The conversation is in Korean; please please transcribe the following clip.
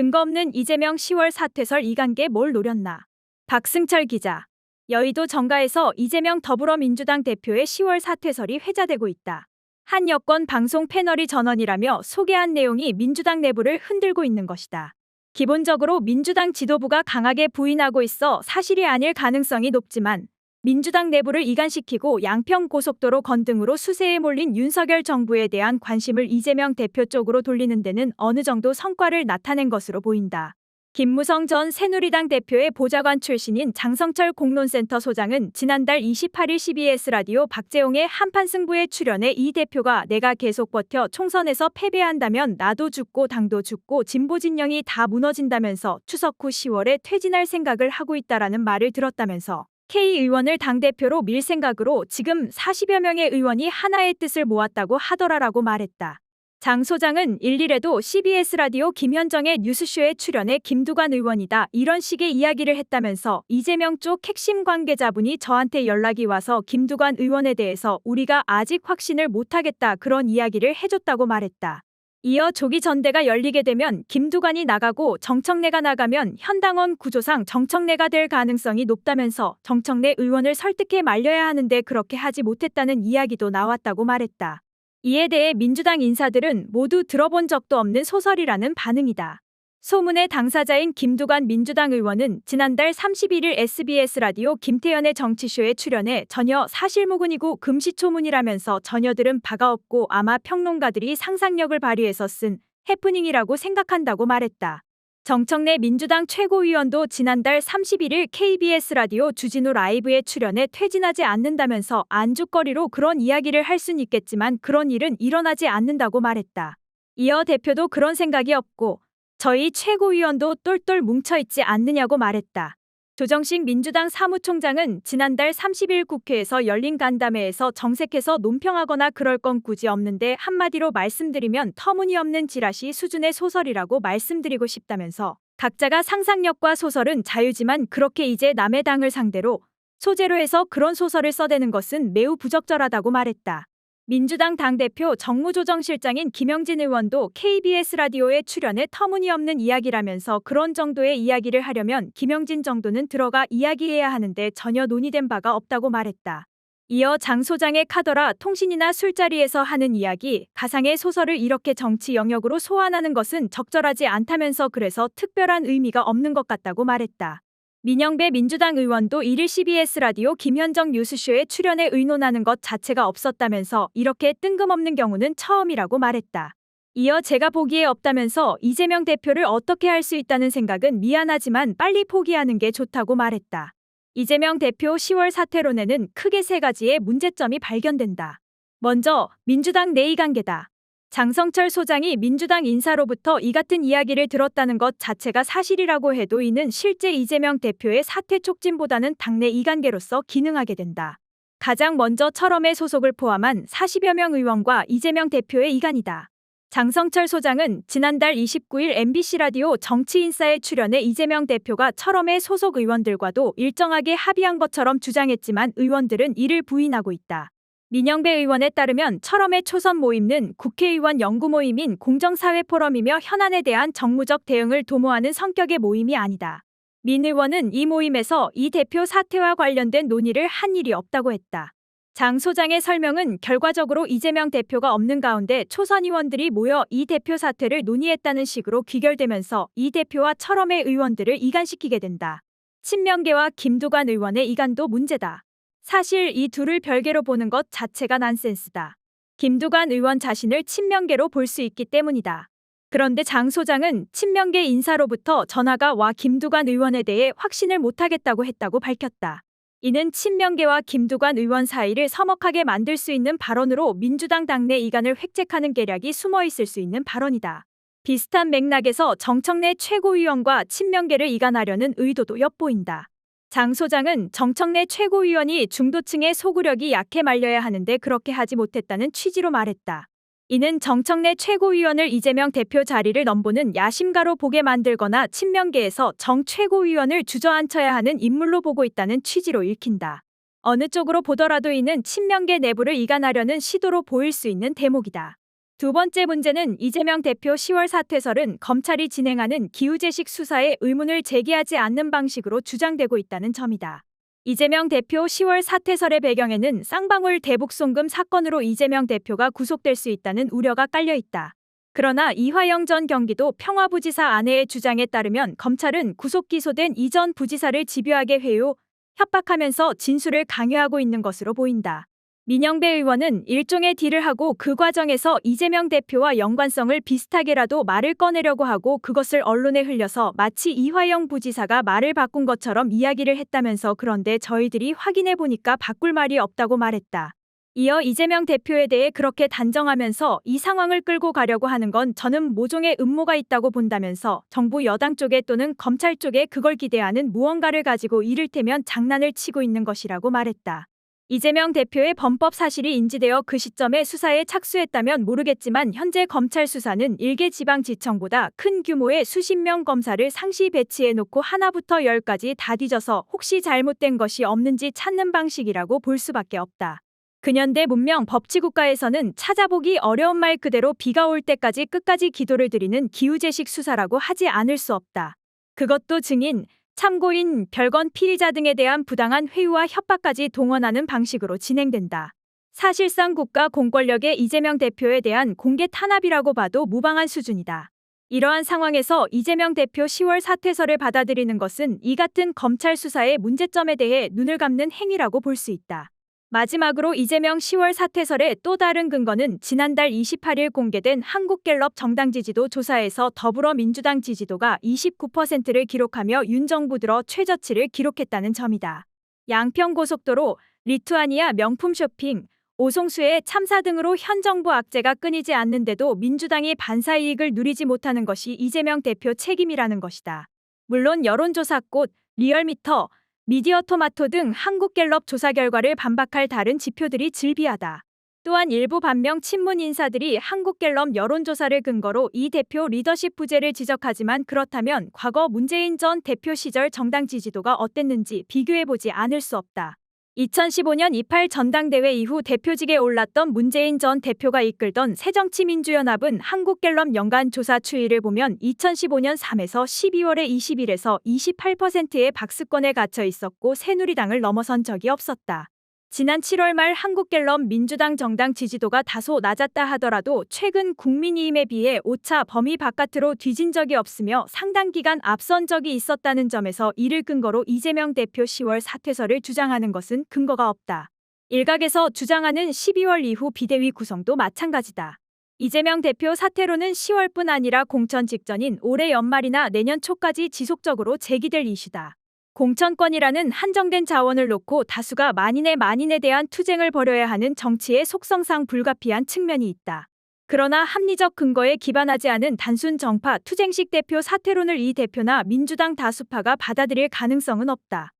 근거 없는 이재명 10월 사퇴설 이관계 뭘 노렸나. 박승철 기자. 여의도 정가에서 이재명 더불어민주당 대표의 10월 사퇴설이 회자되고 있다. 한 여권 방송 패널이 전원이라며 소개한 내용이 민주당 내부를 흔들고 있는 것이다. 기본적으로 민주당 지도부가 강하게 부인하고 있어 사실이 아닐 가능성이 높지만 민주당 내부를 이간시키고 양평고속도로 건등으로 수세에 몰린 윤석열 정부에 대한 관심을 이재명 대표 쪽으로 돌리는 데는 어느 정도 성과를 나타낸 것으로 보인다. 김무성 전 새누리당 대표의 보좌관 출신인 장성철 공론센터 소장은 지난달 28일 CBS 라디오 박재홍의 한판 승부에 출연해 이 대표가 내가 계속 버텨 총선에서 패배한다면 나도 죽고 당도 죽고 진보 진영이 다 무너진다면서 추석 후 10월에 퇴진할 생각을 하고 있다라는 말을 들었다면서 K 의원을 당대표로 밀 생각으로 지금 40여 명의 의원이 하나의 뜻을 모았다고 하더라라고 말했다. 장 소장은 일일에도 CBS 라디오 김현정의 뉴스쇼에 출연해 김두관 의원이다 이런 식의 이야기를 했다면서 이재명 쪽 핵심 관계자분이 저한테 연락이 와서 김두관 의원에 대해서 우리가 아직 확신을 못하겠다 그런 이야기를 해줬다고 말했다. 이어 조기 전대가 열리게 되면 김두관이 나가고 정청래가 나가면 현당원 구조상 정청래가 될 가능성이 높다면서 정청래 의원을 설득해 말려야 하는데 그렇게 하지 못했다는 이야기도 나왔다고 말했다. 이에 대해 민주당 인사들은 모두 들어본 적도 없는 소설이라는 반응이다. 소문의 당사자인 김두관 민주당 의원은 지난달 31일 SBS 라디오 김태현의 정치쇼에 출연해 전혀 사실무근이고 금시초문이라면서 전혀들은 바가 없고 아마 평론가들이 상상력을 발휘해서 쓴 해프닝이라고 생각한다고 말했다. 정청래 민주당 최고위원도 지난달 31일 KBS 라디오 주진우 라이브에 출연해 퇴진하지 않는다면서 안주거리로 그런 이야기를 할 순 있겠지만 그런 일은 일어나지 않는다고 말했다. 이어 대표도 그런 생각이 없고 저희 최고위원도 똘똘 뭉쳐있지 않느냐고 말했다. 조정식 민주당 사무총장은 지난달 30일 국회에서 열린 간담회에서 정색해서 논평하거나 그럴 건 굳이 없는데 한마디로 말씀드리면 터무니없는 지라시 수준의 소설이라고 말씀드리고 싶다면서 각자가 상상력과 소설은 자유지만 그렇게 이제 남의 당을 상대로 소재로 해서 그런 소설을 써대는 것은 매우 부적절하다고 말했다. 민주당 당대표 정무조정실장인 김영진 의원도 KBS 라디오에 출연해 터무니없는 이야기라면서 그런 정도의 이야기를 하려면 김영진 정도는 들어가 이야기해야 하는데 전혀 논의된 바가 없다고 말했다. 이어 장 소장의 카더라 통신이나 술자리에서 하는 이야기, 가상의 소설을 이렇게 정치 영역으로 소환하는 것은 적절하지 않다면서 그래서 특별한 의미가 없는 것 같다고 말했다. 민영배 민주당 의원도 1일 CBS 라디오 김현정 뉴스쇼에 출연해 의논하는 것 자체가 없었다면서 이렇게 뜬금없는 경우는 처음이라고 말했다. 이어 제가 보기에 없다면서 이재명 대표를 어떻게 할 수 있다는 생각은 미안하지만 빨리 포기하는 게 좋다고 말했다. 이재명 대표 10월 사퇴론에는 크게 세 가지의 문제점이 발견된다. 먼저 민주당 내 이관계다. 장성철 소장이 민주당 인사로부터 이 같은 이야기를 들었다는 것 자체가 사실이라고 해도 이는 실제 이재명 대표의 사퇴 촉진보다는 당내 이관계로서 기능하게 된다. 가장 먼저 철험의 소속을 포함한 40여 명 의원과 이재명 대표의 이관이다. 장성철 소장은 지난달 29일 MBC 라디오 정치인사에 출연해 이재명 대표가 철험의 소속 의원들과도 일정하게 합의한 것처럼 주장했지만 의원들은 이를 부인하고 있다. 민영배 의원에 따르면 철험의 초선 모임은 국회의원 연구 모임인 공정사회 포럼이며 현안에 대한 정무적 대응을 도모하는 성격의 모임이 아니다. 민 의원은 이 모임에서 이 대표 사퇴와 관련된 논의를 한 일이 없다고 했다. 장 소장의 설명은 결과적으로 이재명 대표가 없는 가운데 초선 의원들이 모여 이 대표 사퇴를 논의했다는 식으로 귀결되면서 이 대표와 철험의 의원들을 이간시키게 된다. 친명계와 김두관 의원의 이간도 문제다. 사실 이 둘을 별개로 보는 것 자체가 난센스다. 김두관 의원 자신을 친명계로 볼 수 있기 때문이다. 그런데 장 소장은 친명계 인사로부터 전화가 와 김두관 의원에 대해 확신을 못하겠다고 했다고 밝혔다. 이는 친명계와 김두관 의원 사이를 서먹하게 만들 수 있는 발언으로 민주당 당내 이간을 획책하는 계략이 숨어 있을 수 있는 발언이다. 비슷한 맥락에서 정청래 최고위원과 친명계를 이간하려는 의도도 엿보인다. 장 소장은 정청래 최고위원이 중도층의 소구력이 약해 말려야 하는데 그렇게 하지 못했다는 취지로 말했다. 이는 정청래 최고위원을 이재명 대표 자리를 넘보는 야심가로 보게 만들거나 친명계에서 정 최고위원을 주저앉혀야 하는 인물로 보고 있다는 취지로 읽힌다. 어느 쪽으로 보더라도 이는 친명계 내부를 이간하려는 시도로 보일 수 있는 대목이다. 두 번째 문제는 이재명 대표 10월 사퇴설은 검찰이 진행하는 기후재식 수사에 의문을 제기하지 않는 방식으로 주장되고 있다는 점이다. 이재명 대표 10월 사퇴설의 배경에는 쌍방울 대북송금 사건으로 이재명 대표가 구속될 수 있다는 우려가 깔려 있다. 그러나 이화영 전 경기도 평화부지사 아내의 주장에 따르면 검찰은 구속 기소된 이 전 부지사를 집요하게 회유, 협박하면서 진술을 강요하고 있는 것으로 보인다. 민영배 의원은 일종의 딜을 하고 그 과정에서 이재명 대표와 연관성을 비슷하게라도 말을 꺼내려고 하고 그것을 언론에 흘려서 마치 이화영 부지사가 말을 바꾼 것처럼 이야기를 했다면서 그런데 저희들이 확인해 보니까 바꿀 말이 없다고 말했다. 이어 이재명 대표에 대해 그렇게 단정하면서 이 상황을 끌고 가려고 하는 건 저는 모종의 음모가 있다고 본다면서 정부 여당 쪽에 또는 검찰 쪽에 그걸 기대하는 무언가를 가지고 이를테면 장난을 치고 있는 것이라고 말했다. 이재명 대표의 범법 사실이 인지되어 그 시점에 수사에 착수했다면 모르겠지만 현재 검찰 수사는 일개 지방지청보다 큰 규모의 수십 명 검사를 상시 배치해놓고 하나부터 열까지 다 뒤져서 혹시 잘못된 것이 없는지 찾는 방식이라고 볼 수밖에 없다. 근현대 문명 법치국가에서는 찾아보기 어려운 말 그대로 비가 올 때까지 끝까지 기도를 드리는 기후재식 수사라고 하지 않을 수 없다. 그것도 증인, 참고인, 별건 피의자 등에 대한 부당한 회유와 협박까지 동원하는 방식으로 진행된다. 사실상 국가 공권력의 이재명 대표에 대한 공개 탄압이라고 봐도 무방한 수준이다. 이러한 상황에서 이재명 대표 10월 사퇴설을 받아들이는 것은 이 같은 검찰 수사의 문제점에 대해 눈을 감는 행위라고 볼 수 있다. 마지막으로 이재명 10월 사퇴설의 또 다른 근거는 지난달 28일 공개된 한국갤럽 정당 지지도 조사에서 더불어민주당 지지도가 29%를 기록하며 윤 정부 들어 최저치를 기록했다는 점이다. 양평고속도로, 리투아니아 명품 쇼핑, 오송수의 참사 등으로 현 정부 악재가 끊이지 않는데도 민주당이 반사이익을 누리지 못하는 것이 이재명 대표 책임이라는 것이다. 물론 여론조사꽃, 리얼미터, 미디어토마토 등 한국갤럽 조사 결과를 반박할 다른 지표들이 즐비하다. 또한 일부 반명 친문 인사들이 한국갤럽 여론조사를 근거로 이 대표 리더십 부재를 지적하지만 그렇다면 과거 문재인 전 대표 시절 정당 지지도가 어땠는지 비교해보지 않을 수 없다. 2015년 28 전당대회 이후 대표직에 올랐던 문재인 전 대표가 이끌던 새정치민주연합은 한국갤럽 연간 조사 추이를 보면 2015년 3에서 12월에 21에서 28%의 박스권에 갇혀 있었고 새누리당을 넘어선 적이 없었다. 지난 7월 말 한국갤럽 민주당 정당 지지도가 다소 낮았다 하더라도 최근 국민의힘에 비해 오차 범위 바깥으로 뒤진 적이 없으며 상당 기간 앞선 적이 있었다는 점에서 이를 근거로 이재명 대표 10월 사퇴설을 주장하는 것은 근거가 없다. 일각에서 주장하는 12월 이후 비대위 구성도 마찬가지다. 이재명 대표 사퇴로는 10월뿐 아니라 공천 직전인 올해 연말이나 내년 초까지 지속적으로 제기될 이슈다. 공천권이라는 한정된 자원을 놓고 다수가 만인에 대한 투쟁을 벌여야 하는 정치의 속성상 불가피한 측면이 있다. 그러나 합리적 근거에 기반하지 않은 단순 정파 투쟁식 대표 사퇴론을 이 대표나 민주당 다수파가 받아들일 가능성은 없다.